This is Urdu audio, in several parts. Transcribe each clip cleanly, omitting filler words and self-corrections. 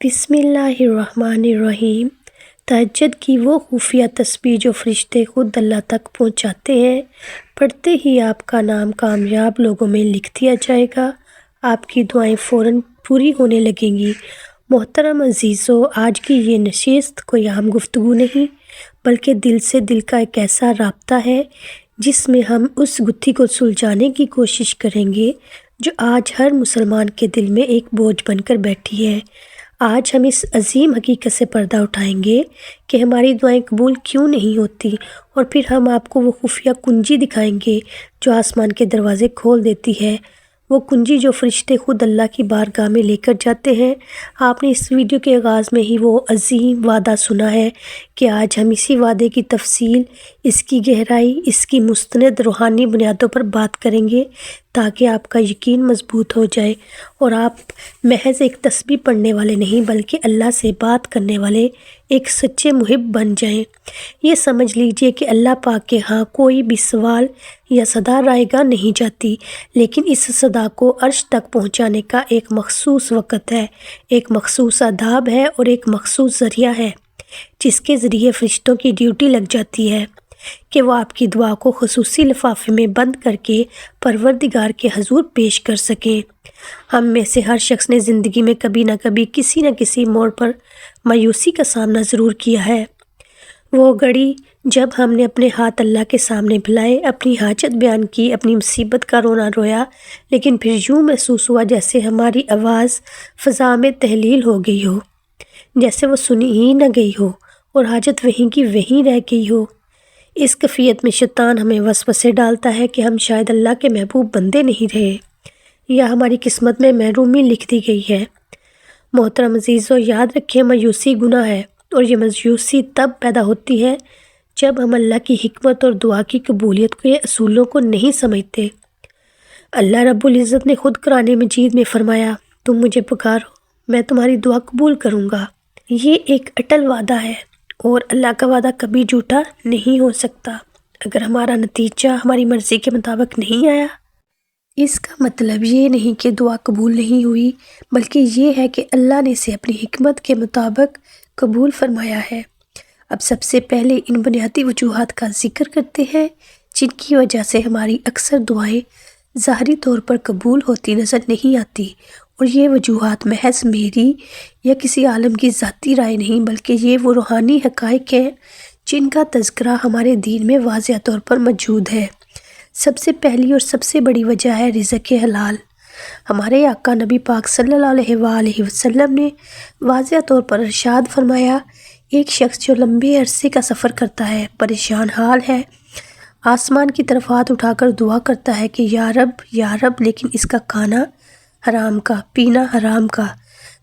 بسم اللہ الرحمن الرحیم۔ تہجد کی وہ خفیہ تسبیح جو فرشتے خود اللہ تک پہنچاتے ہیں، پڑھتے ہی آپ کا نام کامیاب لوگوں میں لکھ دیا جائے گا۔ آپ کی دعائیں فوراً پوری ہونے لگیں گی۔ محترم عزیزو، آج کی یہ نشست کوئی عام گفتگو نہیں، بلکہ دل سے دل کا ایک ایسا رابطہ ہے جس میں ہم اس گتھی کو سلجھانے کی کوشش کریں گے جو آج ہر مسلمان کے دل میں ایک بوجھ بن کر بیٹھی ہے۔ آج ہم اس عظیم حقیقت سے پردہ اٹھائیں گے کہ ہماری دعائیں قبول کیوں نہیں ہوتی، اور پھر ہم آپ کو وہ خفیہ کنجی دکھائیں گے جو آسمان کے دروازے کھول دیتی ہے، وہ کنجی جو فرشتے خود اللہ کی بارگاہ میں لے کر جاتے ہیں۔ آپ نے اس ویڈیو کے آغاز میں ہی وہ عظیم وعدہ سنا ہے کہ آج ہم اسی وعدے کی تفصیل، اس کی گہرائی، اس کی مستند روحانی بنیادوں پر بات کریں گے تاکہ آپ کا یقین مضبوط ہو جائے اور آپ محض ایک تسبیح پڑھنے والے نہیں بلکہ اللہ سے بات کرنے والے ایک سچے محب بن جائیں۔ یہ سمجھ لیجئے کہ اللہ پاک کے ہاں کوئی بھی سوال یا صدا رائگاں نہیں جاتی، لیکن اس صدا کو عرش تک پہنچانے کا ایک مخصوص وقت ہے، ایک مخصوص آداب ہے اور ایک مخصوص ذریعہ ہے جس کے ذریعے فرشتوں کی ڈیوٹی لگ جاتی ہے کہ وہ آپ کی دعا کو خصوصی لفافے میں بند کر کے پروردگار کے حضور پیش کر سکیں۔ ہم میں سے ہر شخص نے زندگی میں کبھی نہ کبھی کسی نہ کسی موڑ پر مایوسی کا سامنا ضرور کیا ہے۔ وہ گھڑی جب ہم نے اپنے ہاتھ اللہ کے سامنے پھیلائے، اپنی حاجت بیان کی، اپنی مصیبت کا رونا رویا، لیکن پھر یوں محسوس ہوا جیسے ہماری آواز فضا میں تحلیل ہو گئی ہو، جیسے وہ سنی ہی نہ گئی ہو اور حاجت وہیں کی وہیں رہ گئی ہو۔ اس کیفیت میں شیطان ہمیں وسوسے ڈالتا ہے کہ ہم شاید اللہ کے محبوب بندے نہیں رہے یا ہماری قسمت میں محرومی لکھ دی گئی ہے۔ محترم عزیزو، یاد رکھیں مایوسی گناہ ہے، اور یہ مایوسی تب پیدا ہوتی ہے جب ہم اللہ کی حکمت اور دعا کی قبولیت کے اصولوں کو نہیں سمجھتے۔ اللہ رب العزت نے خود قرآن مجید میں فرمایا، تم مجھے پکارو میں تمہاری دعا قبول کروں گا۔ یہ ایک اٹل وعدہ ہے اور اللہ کا وعدہ کبھی جھوٹا نہیں ہو سکتا۔ اگر ہمارا نتیجہ ہماری مرضی کے مطابق نہیں آیا، اس کا مطلب یہ نہیں کہ دعا قبول نہیں ہوئی، بلکہ یہ ہے کہ اللہ نے اسے اپنی حکمت کے مطابق قبول فرمایا ہے۔ اب سب سے پہلے ان بنیادی وجوہات کا ذکر کرتے ہیں جن کی وجہ سے ہماری اکثر دعائیں ظاہری طور پر قبول ہوتی نظر نہیں آتی، اور یہ وجوہات محض میری یا کسی عالم کی ذاتی رائے نہیں بلکہ یہ وہ روحانی حقائق ہیں جن کا تذکرہ ہمارے دین میں واضح طور پر موجود ہے۔ سب سے پہلی اور سب سے بڑی وجہ ہے رزق حلال۔ ہمارے آقا نبی پاک صلی اللہ علیہ وآلہ وسلم نے واضح طور پر ارشاد فرمایا، ایک شخص جو لمبے عرصے کا سفر کرتا ہے، پریشان حال ہے، آسمان کی طرف ہاتھ اٹھا کر دعا کرتا ہے کہ یا رب، لیکن اس کا کھانا حرام کا، پینا حرام کا،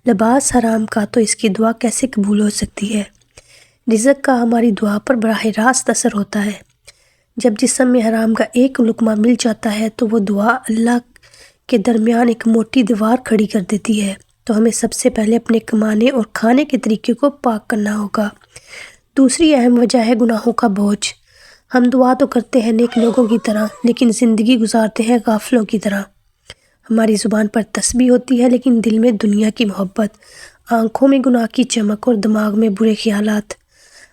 لباس حرام کا، تو اس کی دعا کیسے قبول ہو سکتی ہے؟ رزق کا ہماری دعا پر براہ راست اثر ہوتا ہے۔ جب جسم میں حرام کا ایک لقمہ مل جاتا ہے تو وہ دعا اللہ کے درمیان ایک موٹی دیوار کھڑی کر دیتی ہے۔ تو ہمیں سب سے پہلے اپنے کمانے اور کھانے کے طریقے کو پاک کرنا ہوگا۔ دوسری اہم وجہ ہے گناہوں کا بوجھ۔ ہم دعا تو کرتے ہیں نیک لوگوں کی طرح، لیکن زندگی گزارتے ہیں غافلوں کی طرح۔ ہماری زبان پر تسبیح ہوتی ہے لیکن دل میں دنیا کی محبت، آنکھوں میں گناہ کی چمک اور دماغ میں برے خیالات۔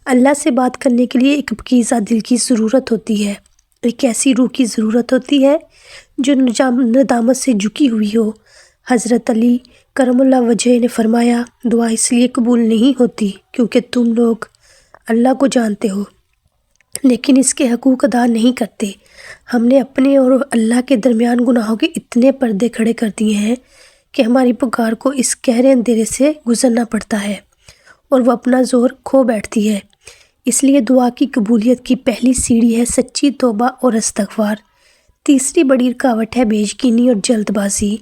اللہ سے بات کرنے کے لیے ایک پاکیزہ دل کی ضرورت ہوتی ہے، ایک ایسی روح کی ضرورت ہوتی ہے جو ندامت سے جھکی ہوئی ہو۔ حضرت علی کرم اللہ وجہہ نے فرمایا، دعا اس لیے قبول نہیں ہوتی کیونکہ تم لوگ اللہ کو جانتے ہو لیکن اس کے حقوق ادا نہیں کرتے۔ ہم نے اپنے اور اللہ کے درمیان گناہوں کے اتنے پردے کھڑے کر دیے ہیں کہ ہماری پکار کو اس گہرے اندھیرے سے گزرنا پڑتا ہے اور وہ اپنا زور کھو بیٹھتی ہے۔ اس لیے دعا کی قبولیت کی پہلی سیڑھی ہے سچی توبہ اور استغفار۔ تیسری بڑی رکاوٹ ہے بے یقینی اور جلد بازی۔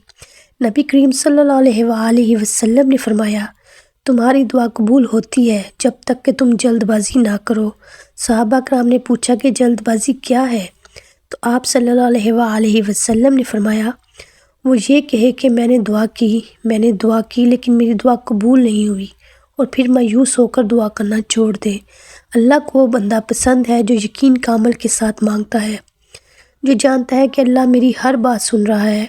نبی کریم صلی اللہ علیہ وآلہ وسلم نے فرمایا، تمہاری دعا قبول ہوتی ہے جب تک کہ تم جلد بازی نہ کرو۔ صحابہ کرام نے پوچھا کہ جلد بازی کیا ہے؟ تو آپ صلی اللہ علیہ وآلہ وسلم نے فرمایا، وہ یہ کہے کہ میں نے دعا کی لیکن میری دعا قبول نہیں ہوئی، اور پھر مایوس ہو کر دعا کرنا چھوڑ دے۔ اللہ کو وہ بندہ پسند ہے جو یقین کامل کے ساتھ مانگتا ہے، جو جانتا ہے کہ اللہ میری ہر بات سن رہا ہے،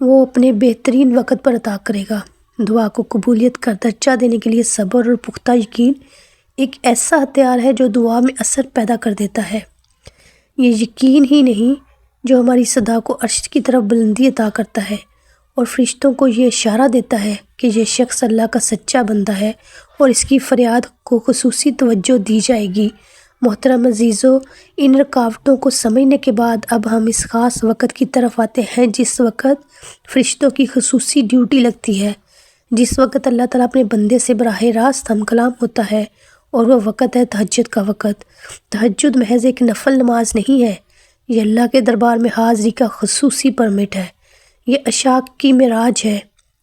وہ اپنے بہترین وقت پر عطا کرے گا۔ دعا کو قبولیت کا درجہ دینے کے لیے صبر اور پختہ یقین ایک ایسا ہتھیار ہے جو دعا میں اثر پیدا کر دیتا ہے۔ یہ یقین ہی نہیں جو ہماری صدا کو عرش کی طرف بلندی عطا کرتا ہے اور فرشتوں کو یہ اشارہ دیتا ہے کہ یہ شخص اللہ کا سچا بندہ ہے اور اس کی فریاد کو خصوصی توجہ دی جائے گی۔ محترم عزیزو، ان رکاوٹوں کو سمجھنے کے بعد اب ہم اس خاص وقت کی طرف آتے ہیں جس وقت فرشتوں کی خصوصی ڈیوٹی لگتی ہے، جس وقت اللہ تعالیٰ اپنے بندے سے براہ راست ہم کلام ہوتا ہے، اور وہ وقت ہے تہجد کا وقت۔ تہجد محض ایک نفل نماز نہیں ہے، یہ اللہ کے دربار میں حاضری کا خصوصی پرمٹ ہے۔ یہ عشاق کی معراج ہے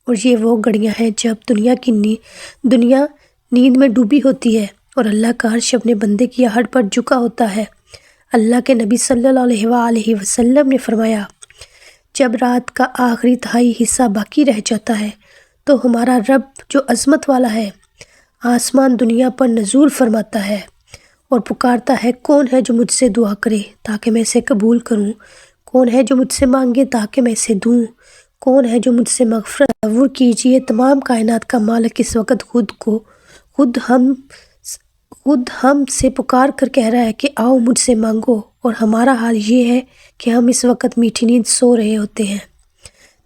اور یہ وہ گھڑیاں ہیں جب دنیا نیند میں ڈوبی ہوتی ہے اور اللہ کا عرش اپنے بندے کی آہٹ پر جھکا ہوتا ہے۔ اللہ کے نبی صلی اللہ علیہ وآلہ وسلم نے فرمایا، جب رات کا آخری تہائی حصہ باقی رہ جاتا ہے تو ہمارا رب جو عظمت والا ہے آسمان دنیا پر نزول فرماتا ہے اور پکارتا ہے، کون ہے جو مجھ سے دعا کرے تاکہ میں اسے قبول کروں، کون ہے جو مجھ سے مانگے تاکہ میں اسے دوں، کون ہے جو مجھ سے مغفرت۔ تصور کیجئے تمام کائنات کا مالک اس وقت خود ہم سے پکار کر کہہ رہا ہے کہ آؤ مجھ سے مانگو، اور ہمارا حال یہ ہے کہ ہم اس وقت میٹھی نیند سو رہے ہوتے ہیں۔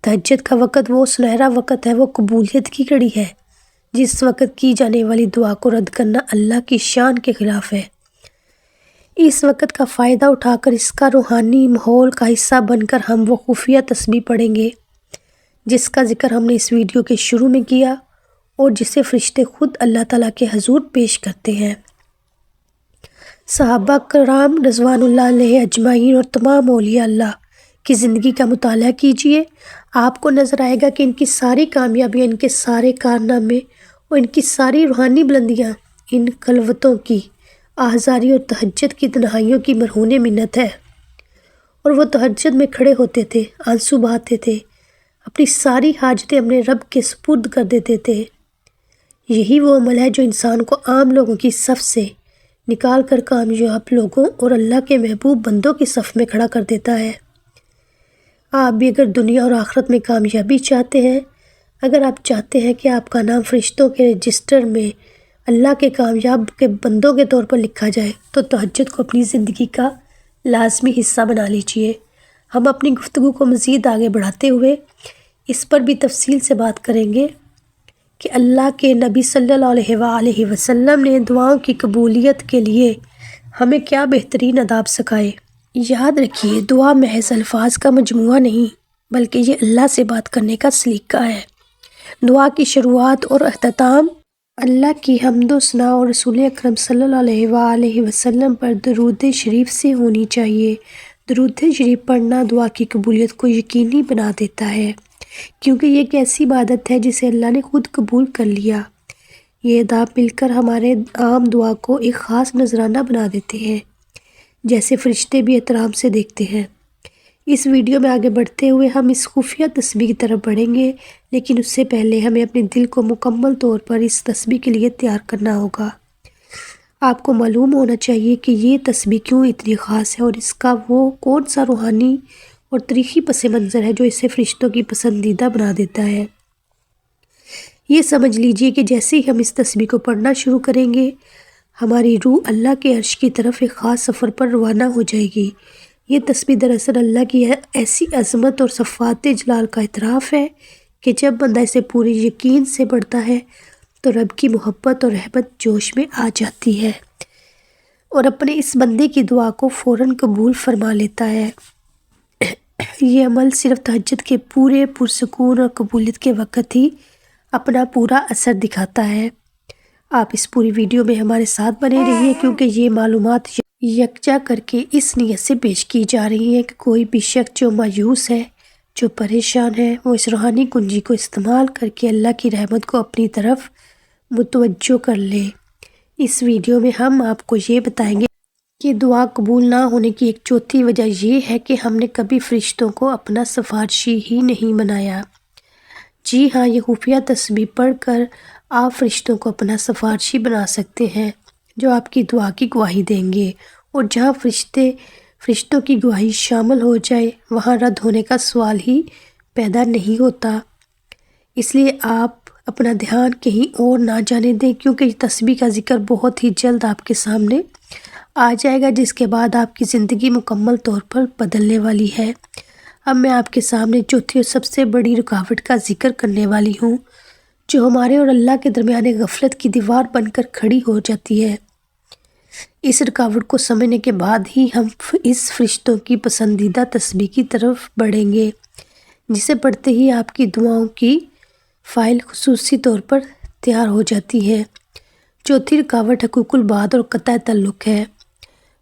تہجد کا وقت وہ سنہرا وقت ہے، وہ قبولیت کی گھڑی ہے جس وقت کی جانے والی دعا کو رد کرنا اللہ کی شان کے خلاف ہے۔ اس وقت کا فائدہ اٹھا کر اس کا روحانی ماحول کا حصہ بن کر ہم وہ خفیہ تسبیح پڑھیں گے جس کا ذکر ہم نے اس ویڈیو کے شروع میں کیا اور جسے فرشتے خود اللہ تعالیٰ کے حضور پیش کرتے ہیں۔ صحابہ کرام رضوان اللہ علیہ اجمعین اور تمام اولیاء اللہ کی زندگی کا مطالعہ کیجئے، آپ کو نظر آئے گا کہ ان کی ساری کامیابیاں، ان کے سارے کارنامے اور ان کی ساری روحانی بلندیاں ان خلوتوں کی، آہذاری اور تہجد کی تنہائیوں کی مرہون منت ہے۔ اور وہ تہجد میں کھڑے ہوتے تھے، آنسو بہاتے تھے، اپنی ساری حاجتیں اپنے رب کے سپرد کر دیتے تھے۔ یہی وہ عمل ہے جو انسان کو عام لوگوں کی صف سے نکال کر کامیاب لوگوں اور اللہ کے محبوب بندوں کی صف میں کھڑا کر دیتا ہے۔ آپ بھی اگر دنیا اور آخرت میں کامیابی چاہتے ہیں، اگر آپ چاہتے ہیں کہ آپ کا نام فرشتوں کے رجسٹر میں اللہ کے کامیاب کے بندوں کے طور پر لکھا جائے، تو تہجد کو اپنی زندگی کا لازمی حصہ بنا لیجئے۔ ہم اپنی گفتگو کو مزید آگے بڑھاتے ہوئے اس پر بھی تفصیل سے بات کریں گے کہ اللہ کے نبی صلی اللہ علیہ وآلہ وسلم نے دعاؤں کی قبولیت کے لیے ہمیں کیا بہترین آداب سکھائے۔ یاد رکھیے، دعا محض الفاظ کا مجموعہ نہیں بلکہ یہ اللہ سے بات کرنے کا سلیقہ ہے۔ دعا کی شروعات اور اختتام اللہ کی حمد و ثنا اور رسول اکرم صلی اللہ علیہ وآلہ وسلم پر درود شریف سے ہونی چاہیے۔ درود شریف پڑھنا دعا کی قبولیت کو یقینی بنا دیتا ہے، کیونکہ یہ ایک ایسی عبادت ہے جسے اللہ نے خود قبول کر لیا۔ یہ آداب مل کر ہمارے عام دعا کو ایک خاص نذرانہ بنا دیتے ہیں، جیسے فرشتے بھی احترام سے دیکھتے ہیں۔ اس ویڈیو میں آگے بڑھتے ہوئے ہم اس خفیہ تسبیح کی طرف بڑھیں گے، لیکن اس سے پہلے ہمیں اپنے دل کو مکمل طور پر اس تسبیح کے لیے تیار کرنا ہوگا۔ آپ کو معلوم ہونا چاہیے کہ یہ تسبیح کیوں اتنی خاص ہے اور اس کا وہ کون سا روحانی اور تاریخی پس منظر ہے جو اسے فرشتوں کی پسندیدہ بنا دیتا ہے۔ یہ سمجھ لیجئے کہ جیسے ہی ہم اس تسبیح کو پڑھنا شروع کریں گے، ہماری روح اللہ کے عرش کی طرف ایک خاص سفر پر روانہ ہو جائے گی۔ یہ تسبیح دراصل اللہ کی ایسی عظمت اور صفات جلال کا اعتراف ہے کہ جب بندہ اسے پورے یقین سے پڑھتا ہے تو رب کی محبت اور رحمت جوش میں آ جاتی ہے اور اپنے اس بندے کی دعا کو فوراً قبول فرما لیتا ہے۔ یہ عمل صرف تہجد کے پورے پرسکون اور قبولیت کے وقت ہی اپنا پورا اثر دکھاتا ہے۔ آپ اس پوری ویڈیو میں ہمارے ساتھ بنے رہیے، کیونکہ یہ معلومات یکجا کر کے اس نیت سے پیش کی جا رہی ہیں کہ کوئی بھی شخص جو مایوس ہے، جو پریشان ہے، وہ اس روحانی کنجی کو استعمال کر کے اللہ کی رحمت کو اپنی طرف متوجہ کر لے۔ اس ویڈیو میں ہم آپ کو یہ بتائیں گے کہ دعا قبول نہ ہونے کی ایک چوتھی وجہ یہ ہے کہ ہم نے کبھی فرشتوں کو اپنا سفارشی ہی نہیں بنایا۔ جی ہاں، یہ خفیہ تسبیح پڑھ کر آپ فرشتوں کو اپنا سفارشی بنا سکتے ہیں جو آپ کی دعا کی گواہی دیں گے، اور جہاں فرشتوں کی گواہی شامل ہو جائے وہاں رد ہونے کا سوال ہی پیدا نہیں ہوتا۔ اس لیے آپ اپنا دھیان کہیں اور نہ جانے دیں، کیونکہ یہ تسبیح کا ذکر بہت ہی جلد آپ کے سامنے آ جائے گا، جس کے بعد آپ کی زندگی مکمل طور پر بدلنے والی ہے۔ اب میں آپ کے سامنے چوتھی اور سب سے بڑی رکاوٹ کا ذکر کرنے والی ہوں، جو ہمارے اور اللہ کے درمیان غفلت کی دیوار بن کر کھڑی ہو جاتی ہے۔ اس رکاوٹ کو سمجھنے کے بعد ہی ہم اس فرشتوں کی پسندیدہ تسبیح کی طرف بڑھیں گے، جسے پڑھتے ہی آپ کی دعاؤں کی فائل خصوصی طور پر تیار ہو جاتی ہے۔ چوتھی رکاوٹ حقوق العباد اور قطع تعلق ہے۔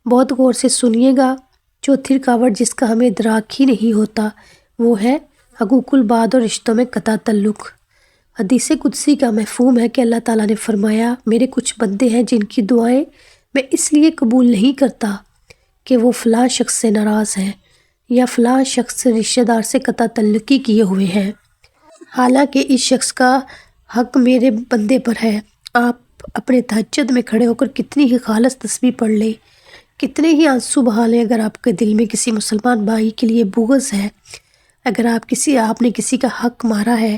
بہت غور سے سنیے گا۔ چوتھی رکاوٹ جس کا ہمیں ادراک ہی نہیں ہوتا وہ ہے حقوق العباد اور رشتوں میں قطع تعلق۔ حدیث قدسی کا مفہوم ہے کہ اللہ تعالیٰ نے فرمایا، میرے کچھ بندے ہیں جن کی دعائیں میں اس لیے قبول نہیں کرتا کہ وہ فلاں شخص سے ناراض ہیں یا فلاں شخص رشتہ دار سے قطع تعلقی کیے ہوئے ہیں، حالانکہ اس شخص کا حق میرے بندے پر ہے۔ آپ اپنے تہجد میں کھڑے ہو کر کتنی ہی خالص تسبیح پڑھ لیں، کتنے ہی آنسو بہا لیں، اگر آپ کے دل میں کسی مسلمان بھائی کے لیے بغض ہے، اگر آپ نے کسی کا حق مارا ہے،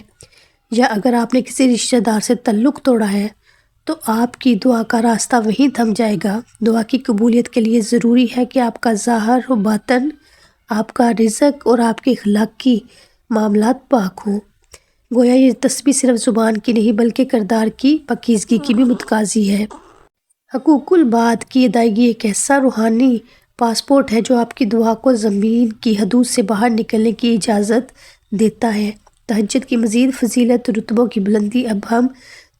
یا اگر آپ نے کسی رشتہ دار سے تعلق توڑا ہے، تو آپ کی دعا کا راستہ وہیں تھم جائے گا۔ دعا کی قبولیت کے لیے ضروری ہے کہ آپ کا ظاہر و باطن، آپ کا رزق اور آپ کے اخلاقی معاملات پاک ہوں۔ گویا یہ تسبیح صرف زبان کی نہیں بلکہ کردار کی پاکیزگی کی بھی متقاضی ہے۔ حقوق العباد کی ادائیگی ایک ایسا روحانی پاسپورٹ ہے جو آپ کی دعا کو زمین کی حدود سے باہر نکلنے کی اجازت دیتا ہے۔ تہجد کی مزید فضیلت، رتبوں کی بلندی۔ اب ہم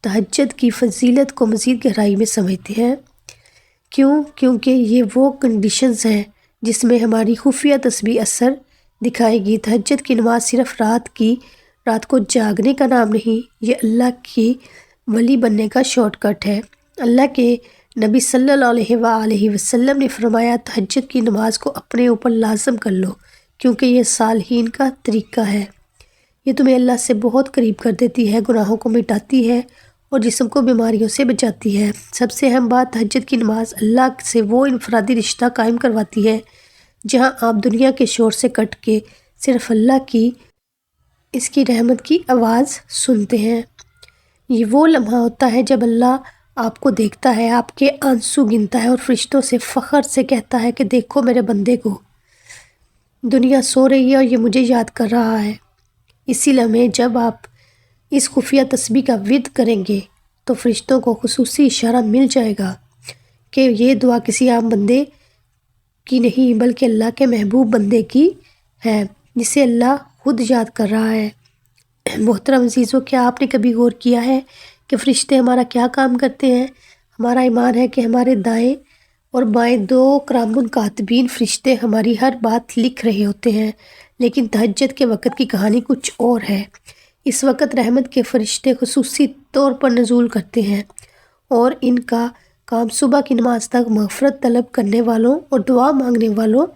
تہجد کی فضیلت کو مزید گہرائی میں سمجھتے ہیں۔ کیونکہ یہ وہ کنڈیشنز ہیں جس میں ہماری خفیہ تسبیح اثر دکھائے گی۔ تہجد کی نماز صرف رات کو جاگنے کا نام نہیں، یہ اللہ کی ولی بننے کا شارٹ کٹ ہے۔ اللہ کے نبی صلی اللہ علیہ وآلہ وسلم نے فرمایا، تہجد کی نماز کو اپنے اوپر لازم کر لو، کیونکہ یہ صالحین کا طریقہ ہے۔ یہ تمہیں اللہ سے بہت قریب کر دیتی ہے، گناہوں کو مٹاتی ہے اور جسم کو بیماریوں سے بچاتی ہے۔ سب سے اہم بات، تہجد کی نماز اللہ سے وہ انفرادی رشتہ قائم کرواتی ہے جہاں آپ دنیا کے شور سے کٹ کے صرف اللہ کی، اس کی رحمت کی آواز سنتے ہیں۔ یہ وہ لمحہ ہوتا ہے جب اللہ آپ کو دیکھتا ہے، آپ کے آنسو گنتا ہے اور فرشتوں سے فخر سے کہتا ہے کہ دیکھو میرے بندے کو، دنیا سو رہی ہے اور یہ مجھے یاد کر رہا ہے۔ اسی لمحے جب آپ اس خفیہ تسبیح کا ورد کریں گے تو فرشتوں کو خصوصی اشارہ مل جائے گا کہ یہ دعا کسی عام بندے کی نہیں بلکہ اللہ کے محبوب بندے کی ہے، جسے اللہ خود یاد کر رہا ہے۔ محترم عزیزو، کیا آپ نے کبھی غور کیا ہے کہ فرشتے ہمارا کیا کام کرتے ہیں؟ ہمارا ایمان ہے کہ ہمارے دائیں اور بائیں دو کرام کاتبین فرشتے ہماری ہر بات لکھ رہے ہوتے ہیں، لیکن تہجد کے وقت کی کہانی کچھ اور ہے۔ اس وقت رحمت کے فرشتے خصوصی طور پر نزول کرتے ہیں اور ان کا کام صبح کی نماز تک مغفرت طلب کرنے والوں اور دعا مانگنے والوں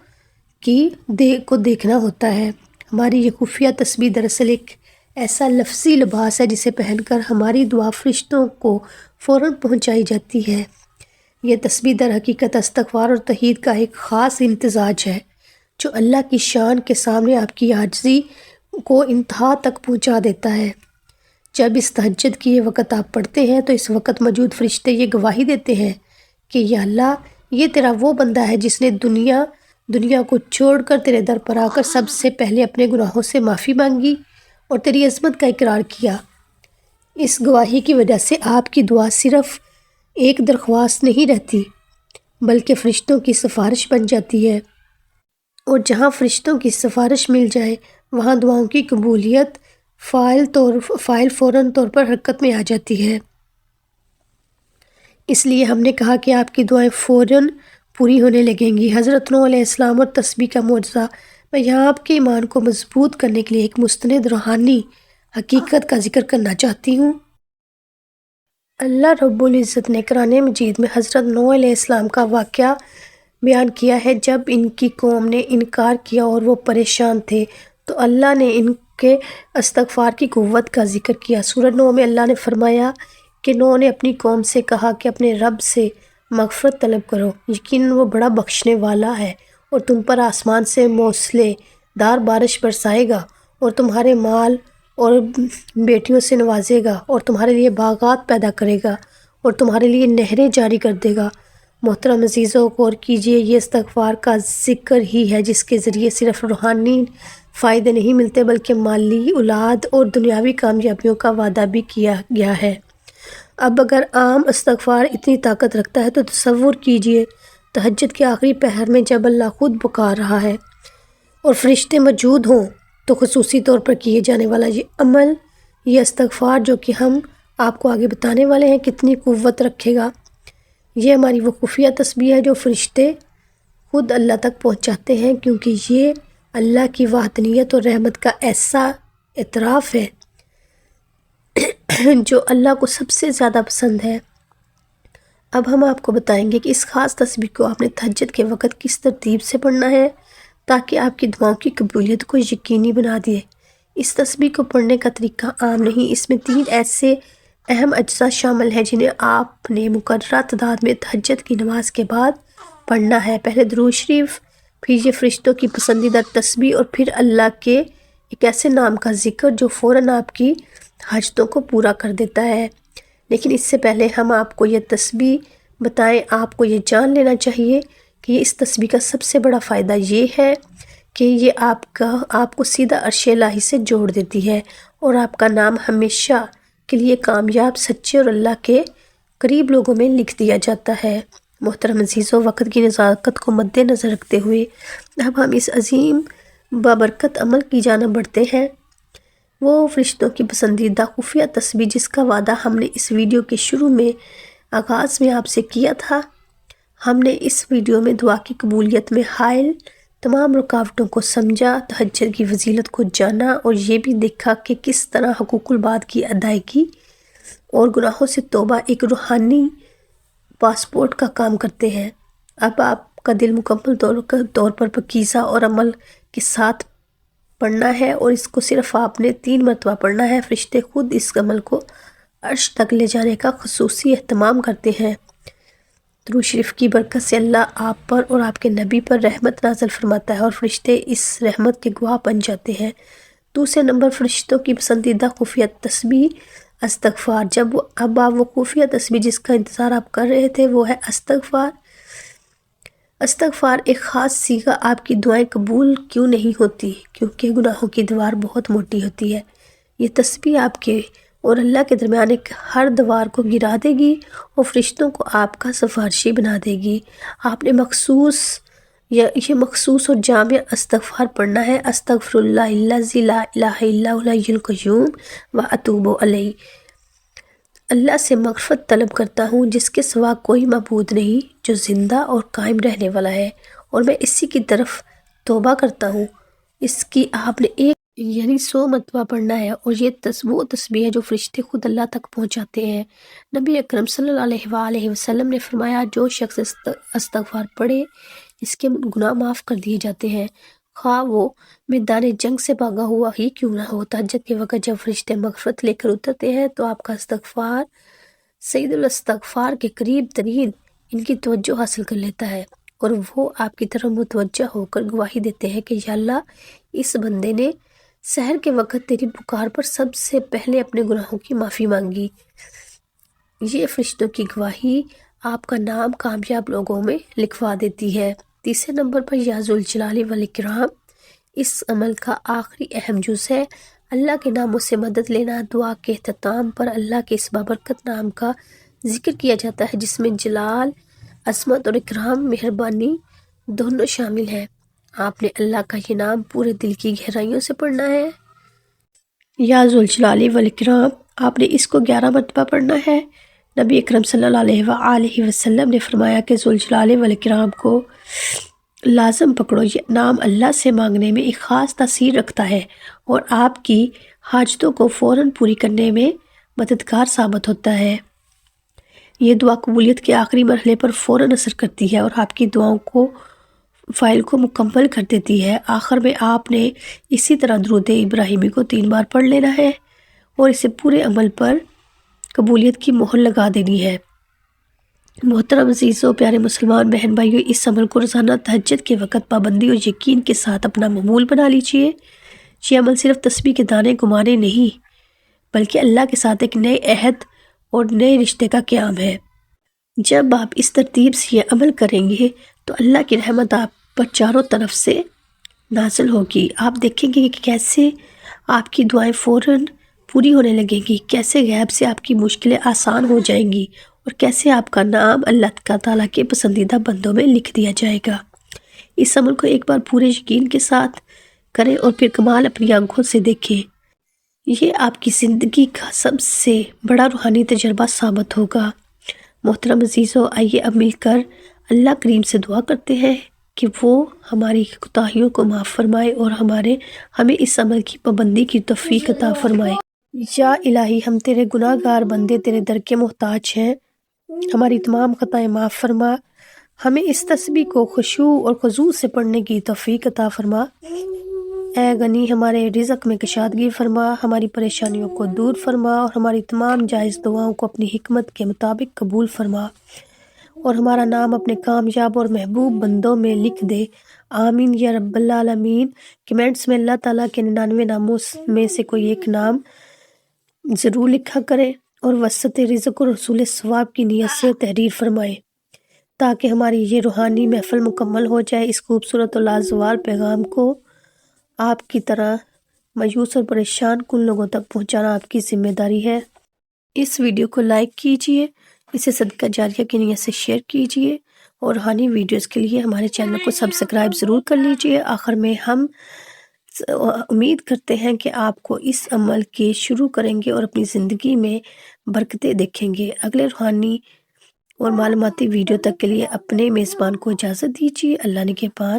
کو دیکھنا ہوتا ہے۔ ہماری یہ خفیہ تسبیح دراصل ایک ایسا لفظی لباس ہے جسے پہن کر ہماری دعا فرشتوں کو فوراً پہنچائی جاتی ہے۔ یہ تسبیح در حقیقت استغفار اور توحید کا ایک خاص امتزاج ہے جو اللہ کی شان کے سامنے آپ کی عاجزی کو انتہا تک پہنچا دیتا ہے۔ جب اس تہجد کی یہ وقت آپ پڑھتے ہیں تو اس وقت موجود فرشتے یہ گواہی دیتے ہیں کہ یا اللہ، یہ تیرا وہ بندہ ہے جس نے دنیا کو چھوڑ کر تیرے در پر آ کر سب سے پہلے اپنے گناہوں سے معافی مانگی اور تیری عظمت کا اقرار کیا۔ اس گواہی کی وجہ سے آپ کی دعا صرف ایک درخواست نہیں رہتی بلکہ فرشتوں کی سفارش بن جاتی ہے، اور جہاں فرشتوں کی سفارش مل جائے وہاں دعاؤں کی قبولیت فائل فوراً طور پر حرکت میں آ جاتی ہے۔ اس لیے ہم نے کہا کہ آپ کی دعائیں فوراً پوری ہونے لگیں گی۔ حضرت نوح علیہ السلام اور تسبیح کا معجزہ۔ میں یہاں آپ کے ایمان کو مضبوط کرنے کے لیے ایک مستند روحانی حقیقت کا ذکر کرنا چاہتی ہوں۔ اللہ رب العزت نے قرآن مجید میں حضرت نوح علیہ السلام کا واقعہ بیان کیا ہے۔ جب ان کی قوم نے انکار کیا اور وہ پریشان تھے تو اللہ نے ان کے استغفار کی قوت کا ذکر کیا۔ سورہ نوح میں اللہ نے فرمایا کہ نوح نے اپنی قوم سے کہا کہ اپنے رب سے مغفرت طلب کرو، یقیناً وہ بڑا بخشنے والا ہے، اور تم پر آسمان سے موسلے دار بارش برسائے گا اور تمہارے مال اور بیٹیوں سے نوازے گا اور تمہارے لیے باغات پیدا کرے گا اور تمہارے لیے نہریں جاری کر دے گا۔ محترم عزیزوں، غور کیجئے، یہ استغفار کا ذکر ہی ہے جس کے ذریعے صرف روحانی فائدے نہیں ملتے بلکہ مالی، اولاد اور دنیاوی کامیابیوں کا وعدہ بھی کیا گیا ہے۔ اب اگر عام استغفار اتنی طاقت رکھتا ہے تو تصور کیجئے تہجد کے آخری پہر میں جب اللہ خود پکار رہا ہے اور فرشتے موجود ہوں تو خصوصی طور پر کیے جانے والا یہ عمل، یہ استغفار جو کہ ہم آپ کو آگے بتانے والے ہیں، کتنی قوت رکھے گا۔ یہ ہماری وہ خفیہ تسبیح ہے جو فرشتے خود اللہ تک پہنچاتے ہیں، کیونکہ یہ اللہ کی وحدانیت اور رحمت کا ایسا اعتراف ہے جو اللہ کو سب سے زیادہ پسند ہے۔ اب ہم آپ کو بتائیں گے کہ اس خاص تسبیح کو آپ نے تہجد کے وقت کس ترتیب سے پڑھنا ہے تاکہ آپ کی دعاؤں کی قبولیت کو یقینی بنا دے۔ اس تسبیح کو پڑھنے کا طریقہ عام نہیں، اس میں 3 ایسے اہم اجزاء شامل ہیں جنہیں آپ نے مقررہ تعداد میں تہجد کی نماز کے بعد پڑھنا ہے۔ پہلے درود شریف، پھر یہ فرشتوں کی پسندیدہ تسبیح اور پھر اللہ کے ایک ایسے نام کا ذکر جو فوراً آپ کی حاجتوں کو پورا کر دیتا ہے۔ لیکن اس سے پہلے ہم آپ کو یہ تسبیح بتائیں، آپ کو یہ جان لینا چاہیے کہ اس تسبیح کا سب سے بڑا فائدہ یہ ہے کہ یہ آپ کو سیدھا عرش الہی سے جوڑ دیتی ہے اور آپ کا نام ہمیشہ کے لیے کامیاب، سچے اور اللہ کے قریب لوگوں میں لکھ دیا جاتا ہے۔ محترم عزیزوں، وقت کی نزاکت کو مد نظر رکھتے ہوئے اب ہم اس عظیم بابرکت عمل کی جانب بڑھتے ہیں، وہ فرشتوں کی پسندیدہ خفیہ تسبیح جس کا وعدہ ہم نے اس ویڈیو کے شروع میں آغاز میں آپ سے کیا تھا۔ ہم نے اس ویڈیو میں دعا کی قبولیت میں حائل تمام رکاوٹوں کو سمجھا، تہجد کی فضیلت کو جانا اور یہ بھی دیکھا کہ کس طرح حقوق العباد کی ادائیگی اور گناہوں سے توبہ ایک روحانی پاسپورٹ کا کام کرتے ہیں۔ اب آپ کا دل مکمل طور پر پاکیزہ اور عمل کے ساتھ پڑھنا ہے اور اس کو صرف آپ نے 3 مرتبہ پڑھنا ہے۔ فرشتے خود اس عمل کو عرش تک لے جانے کا خصوصی اہتمام کرتے ہیں۔ درود شریف کی برکت سے اللہ آپ پر اور آپ کے نبی پر رحمت نازل فرماتا ہے اور فرشتے اس رحمت کے گواہ بن جاتے ہیں۔ دوسرے نمبر فرشتوں کی پسندیدہ خفیہ تسبیح استغفار۔ اب آپ وہ خفیہ تسبیح جس کا انتظار آپ کر رہے تھے وہ ہے استغفار۔ استغفار ایک خاص صیغہ۔ آپ کی دعائیں قبول کیوں نہیں ہوتی؟ کیونکہ گناہوں کی دیوار بہت موٹی ہوتی ہے۔ یہ تسبیح آپ کے اور اللہ کے درمیان ایک ہر دیوار کو گرا دے گی اور فرشتوں کو آپ کا سفارشی بنا دے گی۔ آپ نے یہ مخصوص اور جامع استغفار پڑھنا ہے۔ استغفر اللہ الذی لا الہ الا هو الحی القیوم واتوب الیہ۔ اللہ سے مغفرت طلب کرتا ہوں جس کے سوا کوئی معبود نہیں، جو زندہ اور قائم رہنے والا ہے، اور میں اسی کی طرف توبہ کرتا ہوں۔ اس کی آپ نے 100 مرتبہ پڑھنا ہے اور یہ وہ تسبیح ہے جو فرشتے خود اللہ تک پہنچاتے ہیں۔ نبی اکرم صلی اللہ علیہ وآلہ وسلم نے فرمایا، جو شخص استغفار پڑھے اس کے گناہ معاف کر دیے جاتے ہیں، خواہ وہ میدان جنگ سے بھاگا ہوا ہی کیوں نہ ہو۔ تہجد کے وقت جب فرشتے مغفرت لے کر اترتے ہیں تو آپ کا استغفار سید الاستغفار کے قریب ترین ان کی توجہ حاصل کر لیتا ہے اور وہ آپ کی طرف متوجہ ہو کر گواہی دیتے ہیں کہ یا اللہ، اس بندے نے سحر کے وقت تیری پکار پر سب سے پہلے اپنے گناہوں کی معافی مانگی۔ یہ فرشتوں کی گواہی آپ کا نام کامیاب لوگوں میں لکھوا دیتی ہے۔ تیسرے نمبر پر یا ذوالجلال والاکرام۔ اس عمل کا آخری اہم جز ہے اللہ کے ناموں سے مدد لینا۔ دعا کے اختتام پر اللہ کے اس بابرکت نام کا ذکر کیا جاتا ہے جس میں جلال، عظمت اور اکرام، مہربانی دونوں شامل ہیں۔ آپ نے اللہ کا یہ نام پورے دل کی گہرائیوں سے پڑھنا ہے۔ یا ذوالجلال والاکرام، آپ نے اس کو 11 مرتبہ پڑھنا ہے۔ نبی اکرم صلی اللہ علیہ وآلہ وسلم نے فرمایا کہ ذوالجلال والاکرام کو لازم پکڑو۔ یہ نام اللہ سے مانگنے میں ایک خاص تاثیر رکھتا ہے اور آپ کی حاجتوں کو فوراً پوری کرنے میں مددگار ثابت ہوتا ہے۔ یہ دعا قبولیت کے آخری مرحلے پر فوراً اثر کرتی ہے اور آپ کی دعاؤں کو فائل کو مکمل کر دیتی ہے۔ آخر میں آپ نے اسی طرح درود ابراہیمی کو 3 بار پڑھ لینا ہے اور اسے پورے عمل پر قبولیت کی مہر لگا دینی ہے۔ محترم عزیزوں، پیارے مسلمان بہن بھائیوں، اس عمل کو روزانہ تہجد کے وقت پابندی اور یقین کے ساتھ اپنا معمول بنا لیجئے۔ یہ عمل صرف تسبیح کے دانے گمانے نہیں بلکہ اللہ کے ساتھ ایک نئے عہد اور نئے رشتے کا قیام ہے۔ جب آپ اس ترتیب سے یہ عمل کریں گے تو اللہ کی رحمت آپ پر چاروں طرف سے نازل ہوگی۔ آپ دیکھیں گے کہ کیسے آپ کی دعائیں فوراً پوری ہونے لگیں گی، کیسے غیب سے آپ کی مشکلیں آسان ہو جائیں گی اور کیسے آپ کا نام اللہ تعالیٰ کے پسندیدہ بندوں میں لکھ دیا جائے گا۔ اس عمل کو ایک بار پورے یقین کے ساتھ کریں اور پھر کمال اپنی آنکھوں سے دیکھیں۔ یہ آپ کی زندگی کا سب سے بڑا روحانی تجربہ ثابت ہوگا۔ محترم عزیزو، آئیے اب مل کر اللہ کریم سے دعا کرتے ہیں کہ وہ ہماری کوتاہیوں کو معاف فرمائے اور ہمیں اس عمل کی پابندی کی توفیق عطا فرمائے۔ یا الہی، ہم تیرے گناہ گار بندے تیرے در کے محتاج ہیں، ہماری تمام خطائیں معاف فرما، ہمیں اس تسبیح کو خشوع اور خضوع سے پڑھنے کی توفیق عطا فرما۔ اے غنی، ہمارے رزق میں کشادگی فرما، ہماری پریشانیوں کو دور فرما اور ہماری تمام جائز دعاؤں کو اپنی حکمت کے مطابق قبول فرما اور ہمارا نام اپنے کامیاب اور محبوب بندوں میں لکھ دے۔ آمین یا رب العالمین۔ کمنٹس میں اللہ تعالیٰ کے 99 ناموں میں سے کوئی ایک نام ضرور لکھا کریں اور وسط رزق اور حصول ثواب کی نیت سے تحریر فرمائیں تاکہ ہماری یہ روحانی محفل مکمل ہو جائے۔ اس خوبصورت اور لازوال پیغام کو آپ کی طرح مایوس اور پریشان کن لوگوں تک پہنچانا آپ کی ذمہ داری ہے۔ اس ویڈیو کو لائک کیجئے، اسے صدقہ جاریہ کی نیت سے شیئر کیجئے اور روحانی ویڈیوز کے لیے ہمارے چینل کو سبسکرائب ضرور کر لیجئے۔ آخر میں ہم امید کرتے ہیں کہ آپ کو اس عمل کے شروع کریں گے اور اپنی زندگی میں برکتیں دیکھیں گے۔ اگلے روحانی اور معلوماتی ویڈیو تک کے لیے اپنے میزبان کو اجازت دیجیے۔ اللہ نگہبان۔